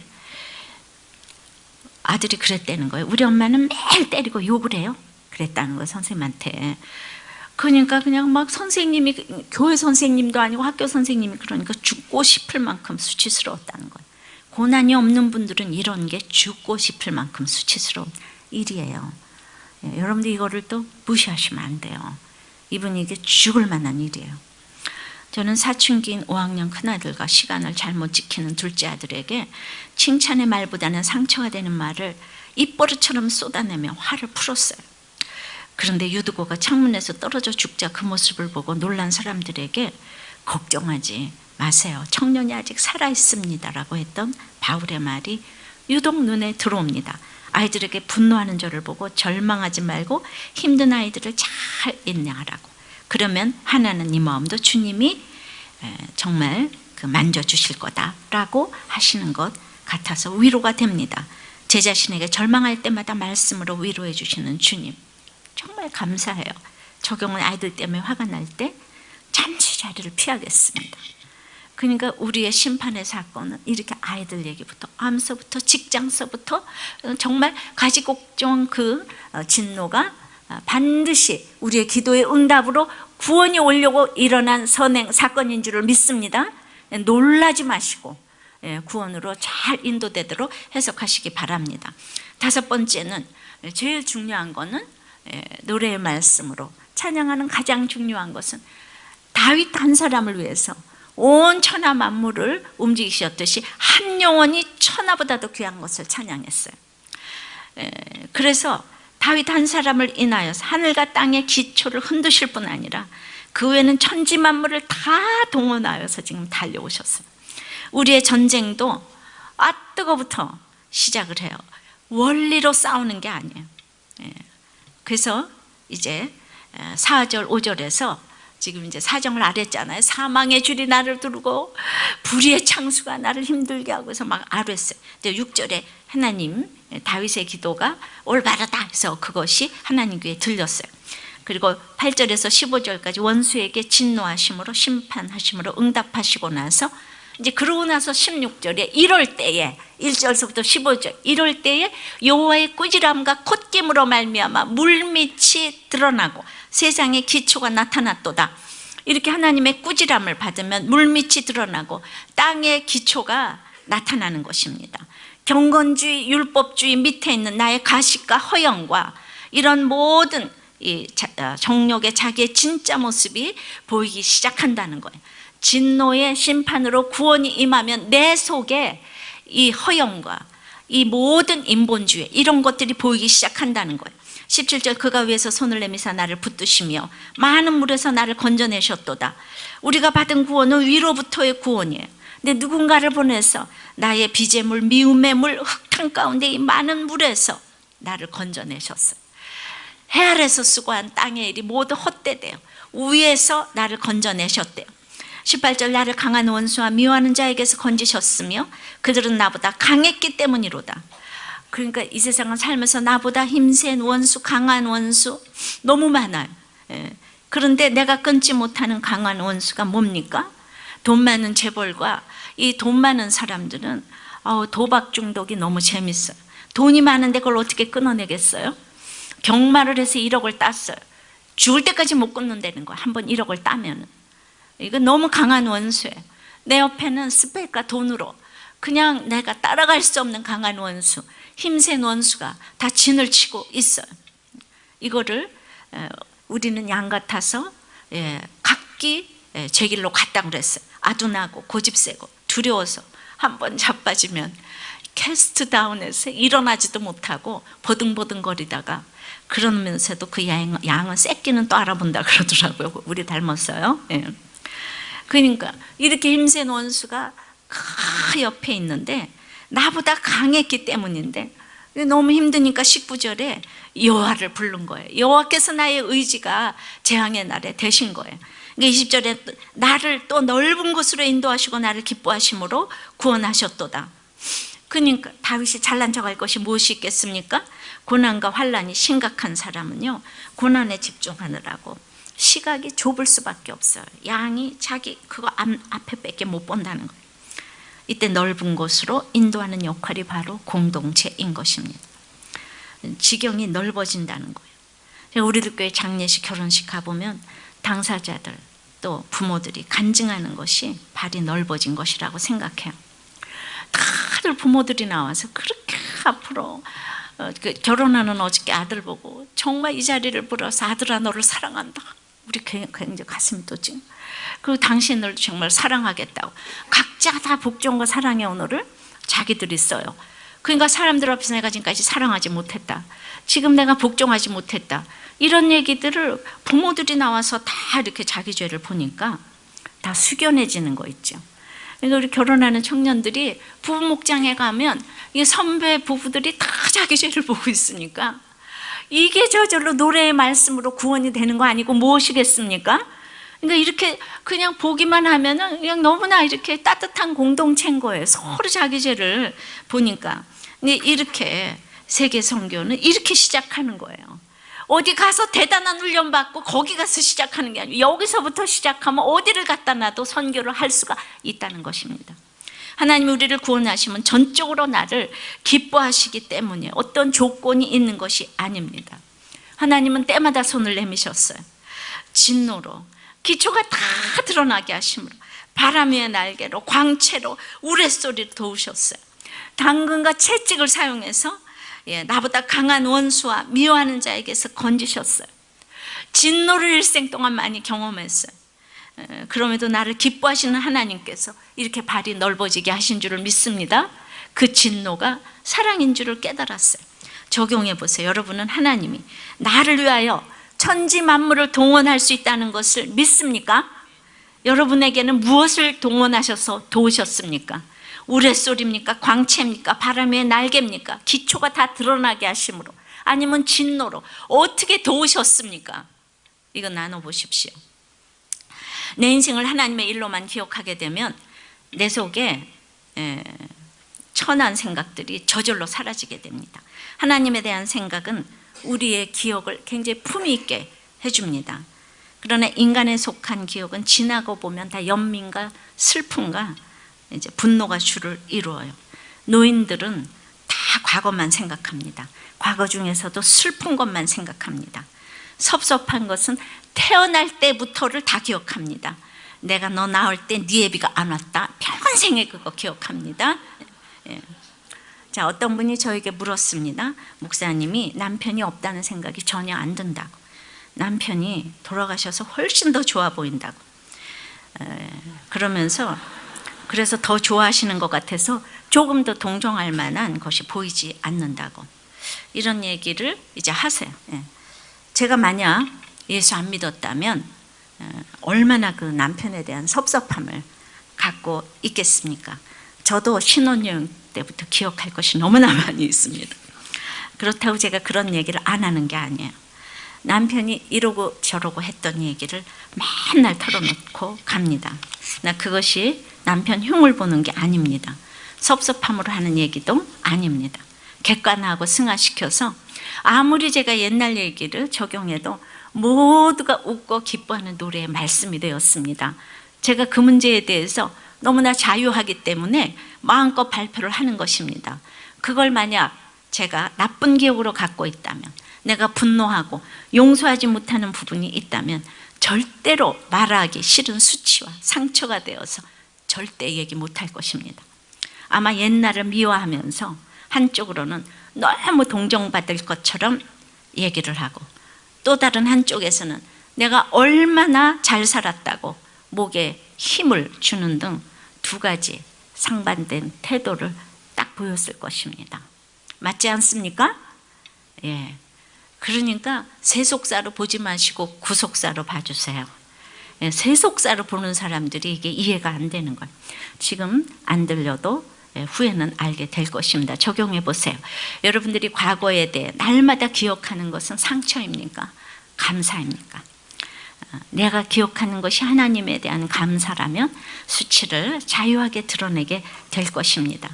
아들이 그랬다는 거예요. 우리 엄마는 매일 때리고 욕을 해요. 그랬다는 거예요, 선생님한테. 그러니까 그냥 막 선생님이, 교회 선생님도 아니고 학교 선생님이 그러니까 죽고 싶을 만큼 수치스러웠다는 거예요. 고난이 없는 분들은 이런 게 죽고 싶을 만큼 수치스러운 일이에요. 여러분들 이거를 또 무시하시면 안 돼요. 이분이 이게 죽을 만한 일이에요. 저는 사춘기인 5학년 큰아들과 시간을 잘못 지키는 둘째 아들에게 칭찬의 말보다는 상처가 되는 말을 입버릇처럼 쏟아내며 화를 풀었어요. 그런데 유두고가 창문에서 떨어져 죽자 그 모습을 보고 놀란 사람들에게 걱정하지 마세요. 청년이 아직 살아있습니다. 라고 했던 바울의 말이 유독 눈에 들어옵니다. 아이들에게 분노하는 저를 보고 절망하지 말고 힘든 아이들을 잘 인내하라고. 그러면 하나는 이 마음도 주님이 정말 만져주실 거다라고 하시는 것 같아서 위로가 됩니다. 제 자신에게 절망할 때마다 말씀으로 위로해 주시는 주님, 정말 감사해요. 적용은 아이들 때문에 화가 날 때 잠시 자리를 피하겠습니다. 그러니까 우리의 심판의 사건은 이렇게 아이들 얘기부터, 암서부터, 직장서부터 정말 가지걱정 그 진노가 반드시 우리의 기도의 응답으로 구원이 오려고 일어난 선행 사건인 줄을 믿습니다. 놀라지 마시고 구원으로 잘 인도되도록 해석하시기 바랍니다. 다섯 번째는, 제일 중요한 거는 노래의 말씀으로 찬양하는 가장 중요한 것은 다윗 한 사람을 위해서 온 천하 만물을 움직이셨듯이 한 영혼이 천하보다도 귀한 것을 찬양했어요. 그래서 다윗 한 사람을 인하여서 하늘과 땅의 기초를 흔드실 뿐 아니라 그 외에는 천지 만물을 다 동원하여서 지금 달려오셨어요. 우리의 전쟁도 뜨거부터 시작을 해요. 원리로 싸우는 게 아니에요. 그래서 이제 4절 5절에서 지금 이제 사정을 아랬잖아요. 사망의 줄이 나를 두르고 불의의 창수가 나를 힘들게 하고 해서 막 아랬어요. 6절에 하나님, 다윗의 기도가 올바르다 해서 그것이 하나님 귀에 들렸어요. 그리고 8절에서 15절까지 원수에게 진노하심으로 심판하심으로 응답하시고 나서 이제 그러고 나서 16절에 이럴 때에 1절서부터 15절 이럴 때에 여호와의 꾸지람과 콧김으로 말미암아 물밑이 드러나고 세상의 기초가 나타났도다. 이렇게 하나님의 꾸지람을 받으면 물밑이 드러나고 땅의 기초가 나타나는 것입니다. 경건주의, 율법주의 밑에 있는 나의 가식과 허영과 이런 모든 이 정욕의 자기의 진짜 모습이 보이기 시작한다는 거예요. 진노의 심판으로 구원이 임하면 내 속에 이 허영과 이 모든 인본주의 이런 것들이 보이기 시작한다는 거예요. 17절 그가 위에서 손을 내미사 나를 붙드시며 많은 물에서 나를 건져내셨도다. 우리가 받은 구원은 위로부터의 구원이에요. 근데 누군가를 보내서 나의 비재물, 미움의 물, 흙탕 가운데 이 많은 물에서 나를 건져내셨어요. 해 아래서 수고한 땅의 일이 모두 헛되대요. 위에서 나를 건져내셨대요. 18절 나를 강한 원수와 미워하는 자에게서 건지셨으며 그들은 나보다 강했기 때문이로다. 그러니까 이 세상은 살면서 나보다 힘센 원수, 강한 원수 너무 많아요. 그런데 내가 끊지 못하는 강한 원수가 뭡니까? 돈 많은 재벌과 이 돈 많은 사람들은 도박 중독이 너무 재밌어요. 돈이 많은데 그걸 어떻게 끊어내겠어요? 경마를 해서 1억을 땄어요. 죽을 때까지 못 끊는다는 거야. 한번 1억을 따면은. 이거 너무 강한 원수예요. 내 옆에는 스펙과 돈으로 그냥 내가 따라갈 수 없는 강한 원수, 힘센 원수가 다 진을 치고 있어요. 이거를 우리는 양 같아서 각기 제 길로 갔다 그랬어요. 아둔하고 고집세고 두려워서 한번 자빠지면 캐스트 다운해서 일어나지도 못하고 버둥버둥거리다가 그러면서도 그 양은 새끼는 또 알아본다 그러더라고요. 우리 닮았어요. 그러니까 이렇게 힘센 원수가 그 옆에 있는데 나보다 강했기 때문인데 너무 힘드니까 19절에 여호와를 부른 거예요. 여호와께서 나의 의지가 재앙의 날에 되신 거예요. 20절에 나를 또 넓은 곳으로 인도하시고 나를 기뻐하심으로 구원하셨도다. 그러니까 다윗이 잘난 척할 것이 무엇이 있겠습니까? 고난과 환난이 심각한 사람은요, 고난에 집중하느라고 시각이 좁을 수밖에 없어요. 양이 자기 그거 앞에 밖에 못 본다는 거예요. 이때 넓은 곳으로 인도하는 역할이 바로 공동체인 것입니다. 지경이 넓어진다는 거예요. 우리들 교회 장례식, 결혼식 가보면 당사자들 또 부모들이 간증하는 것이 발이 넓어진 것이라고 생각해요. 다들 부모들이 나와서 그렇게 앞으로 결혼하는 어저께 아들 보고 정말 이 자리를 빌어서 아들아 너를 사랑한다. 우리 굉장히 가슴이 또 지금. 그리고 당신을 정말 사랑하겠다고. 각자 다 복종과 사랑의 언어를 자기들이 써요. 그러니까 사람들 앞에서 내가 지금까지 사랑하지 못했다. 지금 내가 복종하지 못했다. 이런 얘기들을 부모들이 나와서 다 이렇게 자기 죄를 보니까 다 숙연해지는 거 있죠. 그러니까 우리 결혼하는 청년들이 부부 목장에 가면 이 선배 부부들이 다 자기 죄를 보고 있으니까 이게 저절로 노래의 말씀으로 구원이 되는 거 아니고 무엇이겠습니까? 그러니까 이렇게 그냥 보기만 하면은 그냥 너무나 이렇게 따뜻한 공동체인 거예요. 서로 자기 죄를 보니까. 근데 이렇게 세계 선교는 이렇게 시작하는 거예요. 어디 가서 대단한 훈련 받고 거기 가서 시작하는 게 아니고 여기서부터 시작하면 어디를 갖다 놔도 선교를 할 수가 있다는 것입니다. 하나님이 우리를 구원하시면 전적으로 나를 기뻐하시기 때문에 어떤 조건이 있는 것이 아닙니다. 하나님은 때마다 손을 내미셨어요. 진노로 기초가 다 드러나게 하심으로 바람 위의 날개로 광채로 우레소리를 도우셨어요. 당근과 채찍을 사용해서 나보다 강한 원수와 미워하는 자에게서 건지셨어요. 진노를 일생 동안 많이 경험했어요. 그럼에도 나를 기뻐하시는 하나님께서 이렇게 발이 넓어지게 하신 줄을 믿습니다. 그 진노가 사랑인 줄을 깨달았어요. 적용해 보세요. 여러분은 하나님이 나를 위하여 천지 만물을 동원할 수 있다는 것을 믿습니까? 여러분에게는 무엇을 동원하셔서 도우셨습니까? 우레소리입니까? 광채입니까? 바람의 날개입니까? 기초가 다 드러나게 하심으로 아니면 진노로 어떻게 도우셨습니까? 이거 나눠보십시오. 내 인생을 하나님의 일로만 기억하게 되면 내 속에 천한 생각들이 저절로 사라지게 됩니다. 하나님에 대한 생각은 우리의 기억을 굉장히 품위 있게 해줍니다. 그러나 인간에 속한 기억은 지나고 보면 다 연민과 슬픔과 이제 분노가 주를 이루어요. 노인들은 다 과거만 생각합니다. 과거 중에서도 슬픈 것만 생각합니다. 섭섭한 것은 태어날 때부터를 다 기억합니다. 내가 너 낳을 때 네 애비가 안 왔다. 평생에 그거 기억합니다. 자, 어떤 분이 저에게 물었습니다. 목사님이 남편이 없다는 생각이 전혀 안 든다고. 남편이 돌아가셔서 훨씬 더 좋아 보인다고. 그러면서 그래서 더 좋아하시는 것 같아서 조금 더 동정할 만한 것이 보이지 않는다고. 이런 얘기를 이제 하세요. 제가 만약 예수 안 믿었다면 얼마나 그 남편에 대한 섭섭함을 갖고 있겠습니까? 저도 신혼여행 때부터 기억할 것이 너무나 많이 있습니다. 그렇다고 제가 그런 얘기를 안 하는 게 아니에요. 남편이 이러고 저러고 했던 얘기를 맨날 털어놓고 갑니다. 나 그것이 남편 흉을 보는 게 아닙니다. 섭섭함으로 하는 얘기도 아닙니다. 객관화하고 승화시켜서 아무리 제가 옛날 얘기를 적용해도 모두가 웃고 기뻐하는 노래의 말씀이 되었습니다. 제가 그 문제에 대해서 너무나 자유하기 때문에 마음껏 발표를 하는 것입니다. 그걸 만약 제가 나쁜 기억으로 갖고 있다면, 내가 분노하고 용서하지 못하는 부분이 있다면 절대로 말하기 싫은 수치와 상처가 되어서 절대 얘기 못할 것입니다. 아마 옛날을 미워하면서 한쪽으로는 너무 동정받을 것처럼 얘기를 하고, 또 다른 한쪽에서는 내가 얼마나 잘 살았다고 목에 힘을 주는 등 두 가지 상반된 태도를 딱 보였을 것입니다. 맞지 않습니까? 예. 그러니까 세속사로 보지 마시고 구속사로 봐주세요. 예, 세속사로 보는 사람들이 이게 이해가 안 되는 거예요. 지금 안 들려도 후에는 알게 될 것입니다. 적용해 보세요. 여러분들이 과거에 대해 날마다 기억하는 것은 상처입니까? 감사입니까? 내가 기억하는 것이 하나님에 대한 감사라면 수치를 자유하게 드러내게 될 것입니다.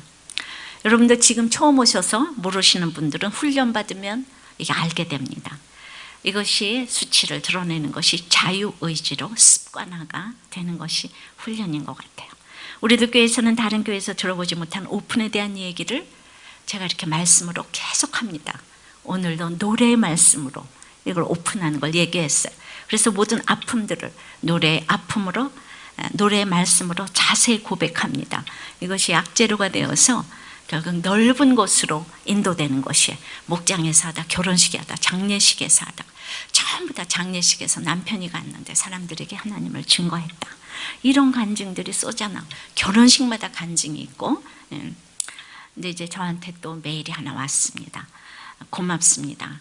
여러분들 지금 처음 오셔서 모르시는 분들은 훈련받으면 이게 알게 됩니다. 이것이 수치를 드러내는 것이 자유의지로 습관화가 되는 것이 훈련인 것 같아요. 우리들 교회에서는 다른 교회에서 들어보지 못한 오픈에 대한 얘기를 제가 이렇게 말씀으로 계속합니다. 오늘도 노래의 말씀으로 이걸 오픈하는 걸 얘기했어요. 그래서 모든 아픔들을 노래의 아픔으로, 노래의 말씀으로 자세히 고백합니다. 이것이 약재료가 되어서 결국 넓은 곳으로 인도되는 것이에요. 목장에서 하다, 결혼식에 하다, 장례식에서 하다, 전부 다 장례식에서 남편이 갔는데 사람들에게 하나님을 증거했다. 이런 간증들이 쏘잖아. 결혼식마다 간증이 있고. 근데 이제 저한테 또 메일이 하나 왔습니다. 고맙습니다.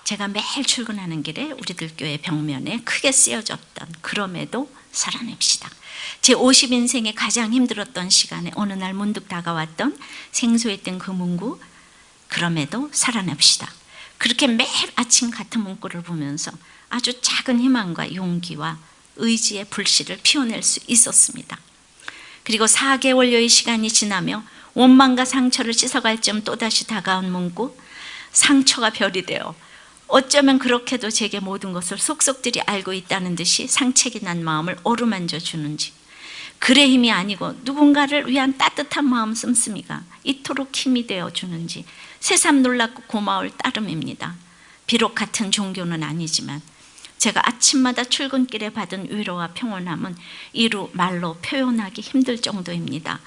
제가 매일 출근하는 길에 우리들 교회 벽면에 크게 쓰여졌던 그럼에도 살아냅시다. 제 50인생에 가장 힘들었던 시간에 어느 날 문득 다가왔던 생소했던 그 문구, 그럼에도 살아냅시다. 그렇게 매일 아침 같은 문구를 보면서 아주 작은 희망과 용기와 의지의 불씨를 피워낼 수 있었습니다. 그리고 4개월여의 시간이 지나며 원망과 상처를 씻어갈 점 또다시 다가온 문구, 상처가 별이 되어 어쩌면 그렇게도 제게 모든 것을 속속들이 알고 있다는 듯이 상책이 난 마음을 어루만져 주는지, 글의 힘이 아니고 누군가를 위한 따뜻한 마음 씀씀이가 이토록 힘이 되어 주는지 새삼 놀랍고 고마울 따름입니다. 비록 같은 종교는 아니지만 제가 아침마다 출근길에 받은 위로와 평온함은 이루 말로 표현하기 힘들 정도입니다.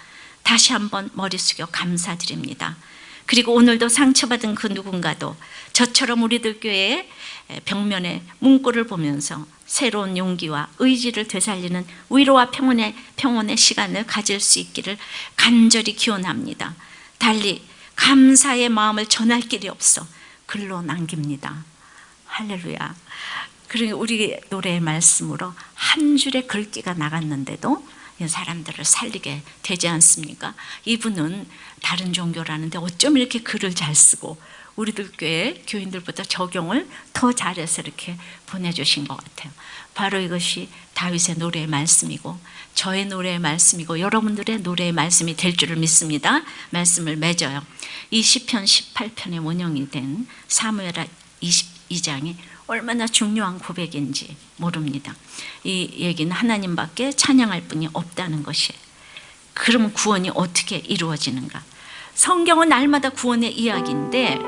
다시 한번 머리 숙여 감사드립니다. 그리고 오늘도 상처받은 그 누군가도 저처럼 우리들 교회의 벽면에 문구를 보면서 새로운 용기와 의지를 되살리는 위로와 평온의 시간을 가질 수 있기를 간절히 기원합니다. 달리 감사의 마음을 전할 길이 없어 글로 남깁니다. 할렐루야. 그리고 우리 노래의 말씀으로 한 줄의 글귀가 나갔는데도 사람들을 살리게 되지 않습니까? 이분은 다른 종교라는데 어쩜 이렇게 글을 잘 쓰고 우리들 교회 교인들보다 적용을 더 잘해서 이렇게 보내주신 것 같아요. 바로 이것이 다윗의 노래의 말씀이고 저의 노래의 말씀이고 여러분들의 노래의 말씀이 될 줄을 믿습니다. 말씀을 맺어요. 이 시편 18편의 원형이 된 사무엘하 22장이 얼마나 중요한 고백인지 모릅니다. 이 얘기는 하나님밖에 찬양할 분이 없다는 것이에요. 그럼 구원이 어떻게 이루어지는가? 성경은 날마다 구원의 이야기인데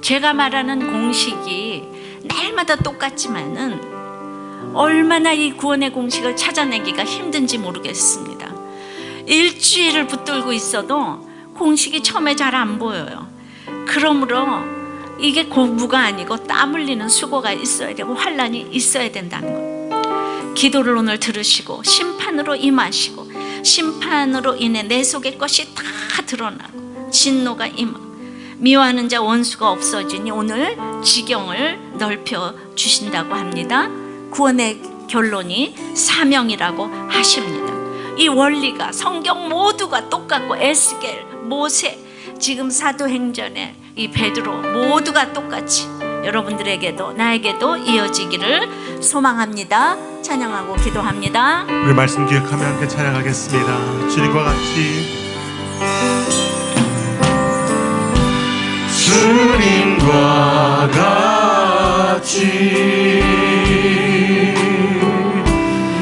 제가 말하는 공식이 날마다 똑같지만은 얼마나 이 구원의 공식을 찾아내기가 힘든지 모르겠습니다. 일주일을 붙들고 있어도 공식이 처음에 잘 안 보여요. 그러므로 이게 공부가 아니고 땀 흘리는 수고가 있어야 되고 환난이 있어야 된다는 것. 기도를 오늘 들으시고 심판으로 임하시고 심판으로 인해 내 속의 것이 다 드러나고 진노가 임하고 미워하는 자 원수가 없어지니 오늘 지경을 넓혀 주신다고 합니다. 구원의 결론이 사명이라고 하십니다. 이 원리가 성경 모두가 똑같고 에스겔, 모세, 지금 사도행전에 이 베드로 모두가 똑같이 여러분들에게도 나에게도 이어지기를 소망합니다. 찬양하고 기도합니다. 우리 말씀 기억하며 함께 찬양하겠습니다. 주님과 같이 주님과 같이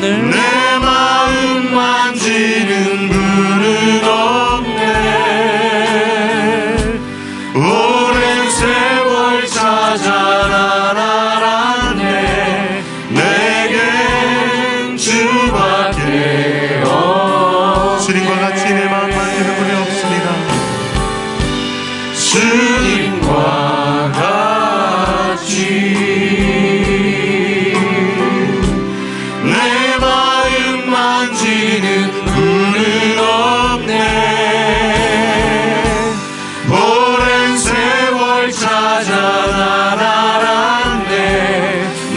내 마음 만지는 분은 없네. 오랜 세월 찾아 난 알았네. 내겐 주밖에 없네. 주님과 같이 내 마음 만지는 분이 없습니다. 주님과 같이 내 마음 만지는 분은 없네. 오랜 세월 찾아 난 알았네.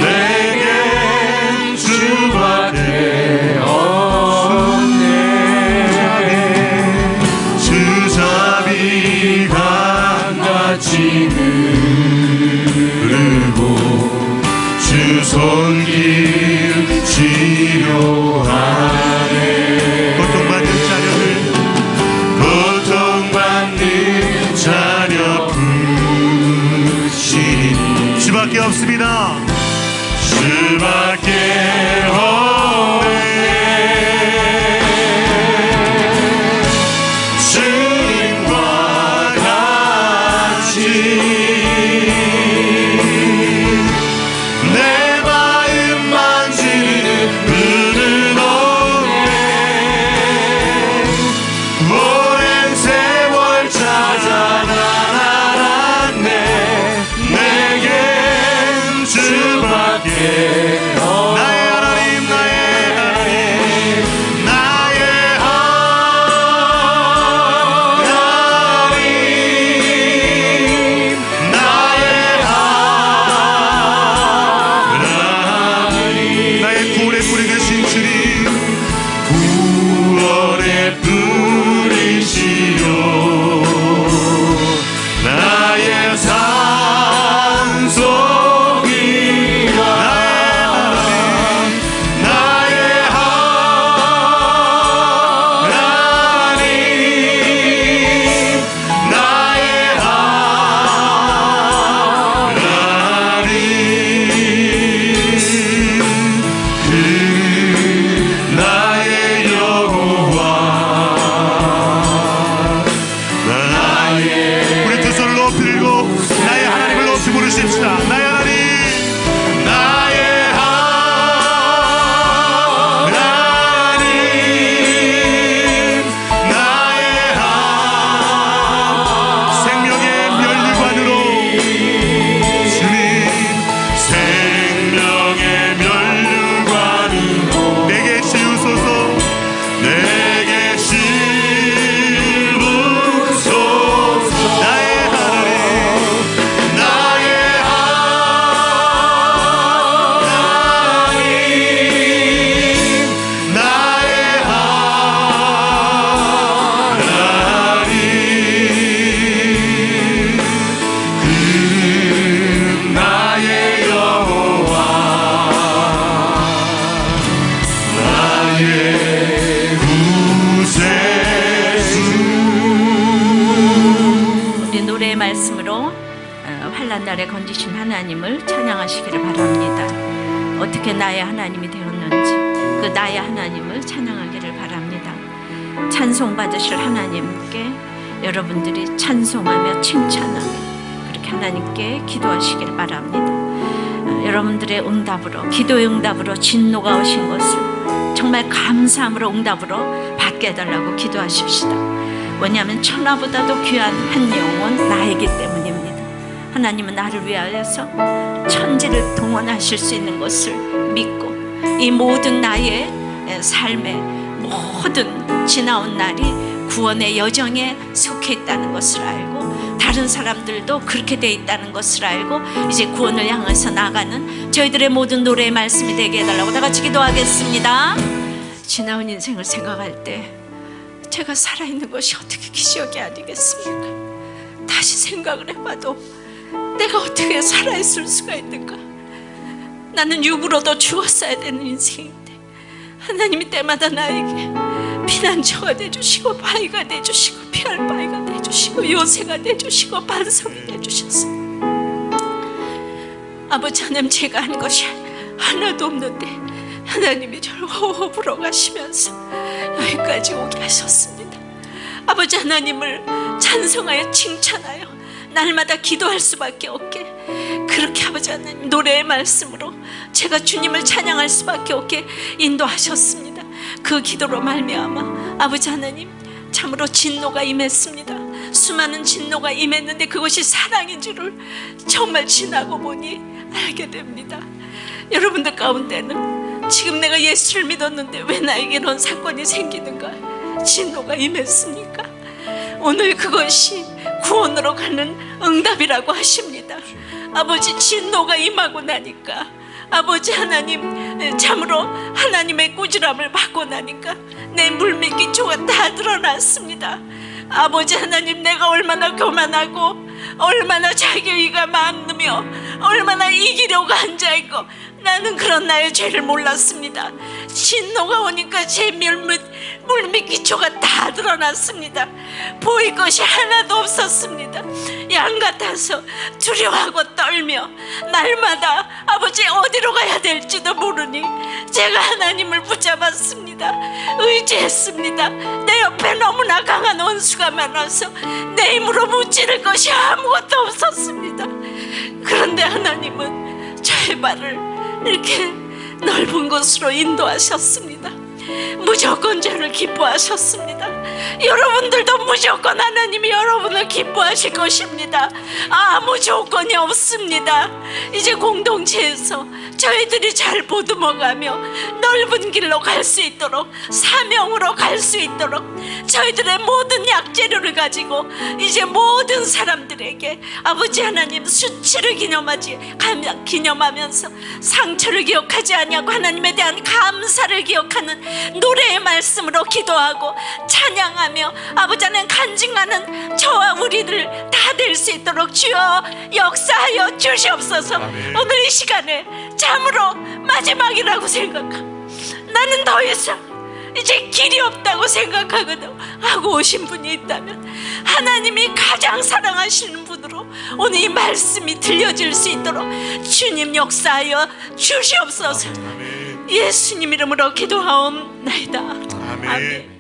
내겐 주밖에 없네. 주잡이 강같이 흐르고 주 손길 치료하네. 고통받는 자녀 부르시니 주밖에 없습니다. 주밖에 없네. 주님과 같이 내 마음 만지는 분은 없네. 오랜 세월 찾아 난 알았네. 내겐 주밖에 없네. 나의 하나님 말씀으로 환난 날에 건지신 하나님을 찬양하시기를 바랍니다. 어떻게 나의 하나님이 되었는지 그 나의 하나님을 찬양하기를 바랍니다. 찬송 받으실 하나님께 여러분들이 찬송하며 칭찬하며 그렇게 하나님께 기도하시길 바랍니다. 여러분들의 응답으로, 기도의 응답으로 진노가 오신 것을 정말 감사함으로 응답으로 받게 해달라고 기도하십시다. 왜냐하면 천하보다도 귀한 한 영혼 나이기 때문입니다. 하나님은 나를 위하여서 천지를 동원하실 수 있는 것을 믿고 이 모든 나의 삶의 모든 지나온 날이 구원의 여정에 속해 있다는 것을 알고 다른 사람들도 그렇게 돼 있다는 것을 알고 이제 구원을 향해서 나가는 저희들의 모든 노래의 말씀이 되게 해달라고 다 같이 기도하겠습니다. 지나온 인생을 생각할 때 제가 살아있는 것이 어떻게 기적이 아니겠습니까? 다시 생각을 해봐도 내가 어떻게 살아있을 수가 있는가? 나는 육으로도 죽었어야 되는 인생인데 하나님이 때마다 나에게 피난처가 되주시고 바위가 되주시고 피할 바위가 되주시고 요새가 되주시고 반석이 되주셨어요. 아버지 하나님, 제가 한 것이 하나도 없는데 하나님이 저를 호호 불어가시면서 여기까지 오게 하셨습니다. 아버지 하나님을 찬송하여 칭찬하여 날마다 기도할 수밖에 없게 그렇게 아버지 하나님 노래의 말씀으로 제가 주님을 찬양할 수밖에 없게 인도하셨습니다. 그 기도로 말미암아 아버지 하나님 참으로 진노가 임했습니다. 수많은 진노가 임했는데 그것이 사랑인 줄을 정말 지나고 보니 알게 됩니다. 여러분들 가운데는 지금 내가 예수를 믿었는데 왜 나에게 이런 사건이 생기는가? 진노가 임했습니까? 오늘 그것이 구원으로 가는 응답이라고 하십니다. 아버지, 진노가 임하고 나니까 아버지 하나님 참으로 하나님의 꾸지람을 받고 나니까 내 물밀기초가 다 드러났습니다. 아버지 하나님, 내가 얼마나 교만하고 얼마나 자기의가 많으며 얼마나 이기려고 앉아있고 나는 그런 나의 죄를 몰랐습니다. 진노가 오니까 제 물밀기초가 다 드러났습니다. 보일 것이 하나도 없었습니다. 양 같아서 두려워하고 떨며 날마다 아버지 어디로 가야 될지도 모르니 제가 하나님을 붙잡았습니다. 의지했습니다. 내 옆에 너무나 강한 원수가 많아서 내 힘으로 무찌를 것이 아무것도 없었습니다. 그런데 하나님은 저의 발을 이렇게 넓은 곳으로 인도하셨습니다. 무조건 저를 기뻐하셨습니다. 여러분들도 무조건 하나님이 여러분을 기뻐하실 것입니다. 아무 조건이 없습니다. 이제 공동체에서 저희들이 잘 보듬어가며 넓은 길로 갈 수 있도록, 사명으로 갈 수 있도록 저희들의 모든 약재료를 가지고 이제 모든 사람들에게 아버지 하나님 수치를 기념하면서 상처를 기억하지 아니하고 하나님에 대한 감사를 기억하는 노래의 말씀으로 기도하고 찬양하며 아버지 하나님 간증하는 저와 우리들 다 될 수 있도록 주여 역사하여 주시옵소서. 아멘. 오늘 이 시간에 참으로 마지막이라고 생각합니다. 나는 더 이상 이제 길이 없다고 생각하거든 하고 오신 분이 있다면 하나님이 가장 사랑하시는 분으로 오늘 이 말씀이 들려질 수 있도록 주님 역사하여 주시옵소서. 아멘. 예수님 이름으로 기도하옵나이다. 아멘. 아멘.